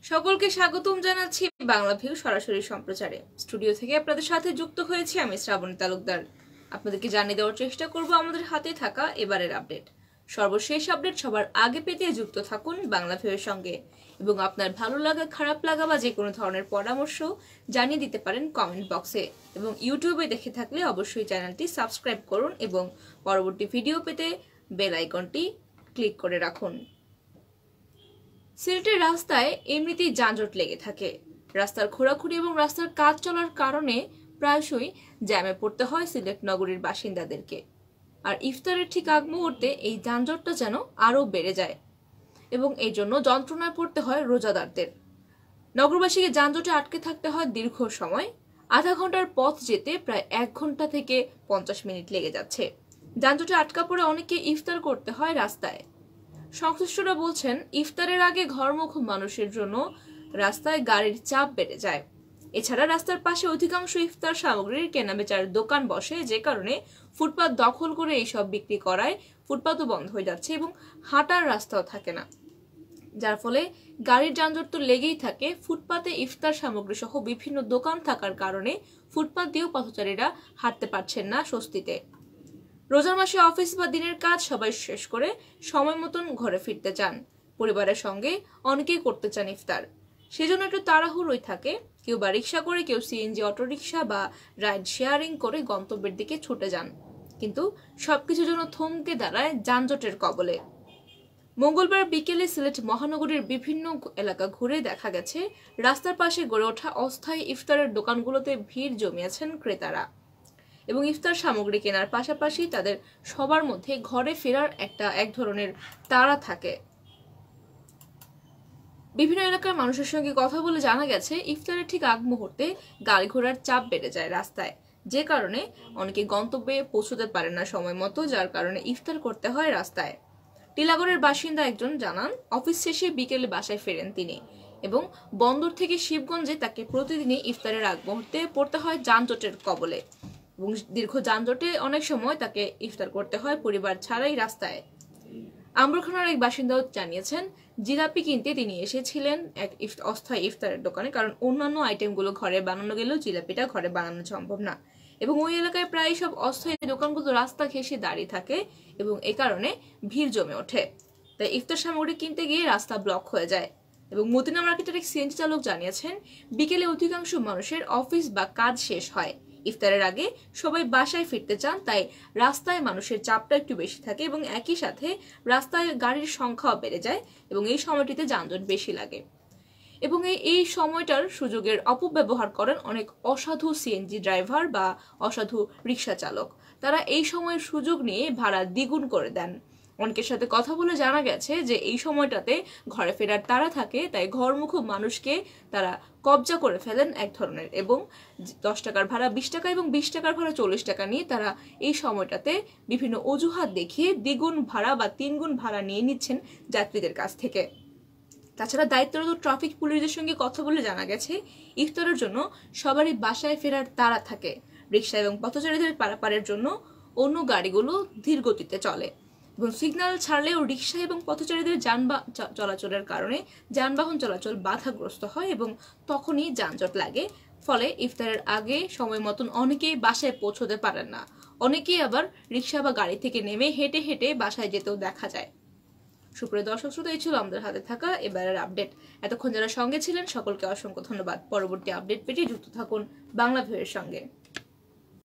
সকলকে স্বাগতম জানাচ্ছি বাংলাভিউ সরাসরি সম্প্রচারে। স্টুডিও থেকে আপনাদের সাথে যুক্ত হয়েছি আমি শ্রাবণী তালুকদার। আপনাদেরকে জানিয়ে দেওয়ার চেষ্টা করব আমাদের হাতে থাকা এবারের আপডেট। সর্বশেষ আপডেট সবার আগে পেতে যুক্ত থাকুন বাংলাভিউয়ের সঙ্গে এবং আপনার ভালো লাগা, খারাপ লাগা বা যে কোনো ধরনের পরামর্শ জানিয়ে দিতে পারেন কমেন্ট বক্সে। এবং ইউটিউবে দেখে থাকলে অবশ্যই চ্যানেলটি সাবস্ক্রাইব করুন এবং পরবর্তী ভিডিও পেতে বেল আইকনটি ক্লিক করে রাখুন। সিলেটের রাস্তায় এমনিতেই যানজট লেগে থাকে। রাস্তার খোঁড়াখুঁড়ি এবং রাস্তার কাজ চলার কারণে প্রায়শই জ্যামে পড়তে হয় সিলেট নগরীর বাসিন্দাদেরকে। আর ইফতারের ঠিক আগ মুহূর্তে এই যানজটটা যেন আরও বেড়ে যায় এবং এই জন্য যন্ত্রণায় পড়তে হয় রোজাদারদের। নগরবাসীকে যানজটে আটকে থাকতে হয় দীর্ঘ সময়। আধা ঘন্টার পথ যেতে প্রায় 1 ঘন্টা থেকে 50 মিনিট লেগে যাচ্ছে। যানজটে আটকা পড়ে অনেকে ইফতার করতে হয় রাস্তায়। সংশ্লিষ্টরা বলছেন, ইফতারের আগে ঘরমুখ মানুষের জন্য রাস্তায় গাড়ির চাপ বেড়ে যায়। এছাড়া রাস্তার পাশে অধিকাংশ ইফতার সামগ্রীর কেনাবেচার দোকান বসে, যে কারণে ফুটপাত দখল করে এইসব বিক্রি করায় ফুটপাতও বন্ধ হয়ে যাচ্ছে এবং হাঁটার রাস্তাও থাকে না, যার ফলে গাড়ির যানজট তো লেগেই থাকে। ফুটপাতে ইফতার সামগ্রী সহ বিভিন্ন দোকান থাকার কারণে ফুটপাত দিয়েও পথচারীরা হাঁটতে পারছেন না স্বস্তিতে। রোজার মাসে অফিস বা দিনের কাজ সবাই শেষ করে সময় মতন ঘরে ফিরতে চান। পরিবারের সঙ্গে অনেকেই করতে চান ইফতার, সেজন্য একটু তাড়াহুড়োই থাকে। কেউ বা রিক্সা করে, কেউ সিএনজি অটোরিক্সা বা রাইড শেয়ারিং করে গন্তব্যের দিকে ছুটে যান, কিন্তু সবকিছুর জন্য থমকে দাঁড়ায় যানজটের কবলে। মঙ্গলবার বিকেলে সিলেট মহানগরীর বিভিন্ন এলাকা ঘুরে দেখা গেছে রাস্তার পাশে গড়ে ওঠা অস্থায়ী ইফতারের দোকানগুলোতে ভিড় জমিয়েছেন ক্রেতারা এবং ইফতার সামগ্রী কেনার পাশাপাশি তাদের সবার মধ্যে ঘরে ফেরার এক ধরনের তাড়া থাকে। বিভিন্ন এলাকার মানুষের সঙ্গে কথা বলে জানা গেছে, ইফতারের ঠিক আগ মুহূর্তে গাড়ি ঘোড়ার চাপ বেড়ে যায় রাস্তায়, যে কারণে অনেকে গন্তব্যে পৌঁছতে পারে না সময় মতো, যার কারণে ইফতার করতে হয় রাস্তায়। টিলাগড়ের বাসিন্দা একজন জানান, অফিস শেষে বিকেলে বাসায় ফেরেন তিনি এবং বন্দর থেকে শিবগঞ্জে তাকে প্রতিদিনই ইফতারের আগ মুহূর্তে পড়তে হয় যানজটের কবলে এবং দীর্ঘ যানজটে অনেক সময় তাকে ইফতার করতে হয় পরিবার ছাড়াই রাস্তায়। আম্বরখানার এক বাসিন্দাও জানিয়েছেন, জিলাপি কিনতে তিনি এসেছিলেন এক অস্থায়ী ইফতারের দোকানে, কারণ অন্যান্য আইটেমগুলো ঘরে বানানো গেলেও জিলাপিটা ঘরে বানানো সম্ভব না এবং ওই এলাকায় প্রায় সব অস্থায়ী দোকানগুলো রাস্তা ঘেঁষে দাঁড়িয়ে থাকে এবং এ কারণে ভিড় জমে ওঠে। তাই ইফতার সামগ্রী কিনতে গিয়ে রাস্তা ব্লক হয়ে যায়। এবং মদিনা মার্কেটের এক সিএনজি চালক জানিয়েছেন, বিকেলে অধিকাংশ মানুষের অফিস বা কাজ শেষ হয়। ইফতারের আগে সবাই বাসায় ফিরতে চান, তাই রাস্তায় মানুষের চাপটা একটু বেশি থাকে এবং একই সাথে রাস্তায় গাড়ির সংখ্যাও বেড়ে যায় এবং এই সময়টিতে যানজট বেশি লাগে এবং এই সময়টার সুযোগের অপব্যবহার করেন অনেক অসাধু সিএনজি ড্রাইভার বা অসাধু রিক্সা চালক। তারা এই সময়ের সুযোগ নিয়ে ভাড়া দ্বিগুণ করে দেন। অনেকের সাথে কথা বলে জানা গেছে যে এই সময়টাতে ঘরে ফেরার তাড়া থাকে, তাই ঘরমুখ মানুষকে তারা কবজা করে ফেলেন এক ধরনের এবং 10 টাকার ভাড়া 20 টাকা এবং 20 টাকার ভাড়া 40 টাকা নিয়ে তারা এই সময়টাতে বিভিন্ন অজুহাত দেখিয়ে দ্বিগুণ ভাড়া বা 3 গুণ ভাড়া নিয়ে নিচ্ছেন যাত্রীদের কাছ থেকে। তাছাড়া দায়িত্বরত ট্রাফিক পুলিশদের সঙ্গে কথা বলে জানা গেছে, ইফতারের জন্য সবারই বাসায় ফেরার তাড়া থাকে। রিক্সা এবং পথচারীদের পারাপারের জন্য অন্য গাড়িগুলো ধীর গতিতে চলে এবং সিগন্যাল ছাড়লেও রিক্সা এবং পথচারীদের চলাচলের কারণে যানবাহন চলাচল বাধাগ্রস্ত হয় এবং তখনই যানজট লাগে। ফলে ইফতারের আগে সময় মতন অনেকেই বাসায় পৌঁছতে পারেন না, অনেকেই আবার রিক্সা বা গাড়ি থেকে নেমে হেঁটে হেঁটে বাসায় যেতেও দেখা যায়। সুপ্রিয় দর্শক শ্রোতা, এই ছিল আমাদের হাতে থাকা এবারের আপডেট। এতক্ষণ যারা সঙ্গে ছিলেন সকলকে অসংখ্য ধন্যবাদ। পরবর্তী আপডেট পেতে যুক্ত থাকুন বাংলাভিউয়ের সঙ্গে।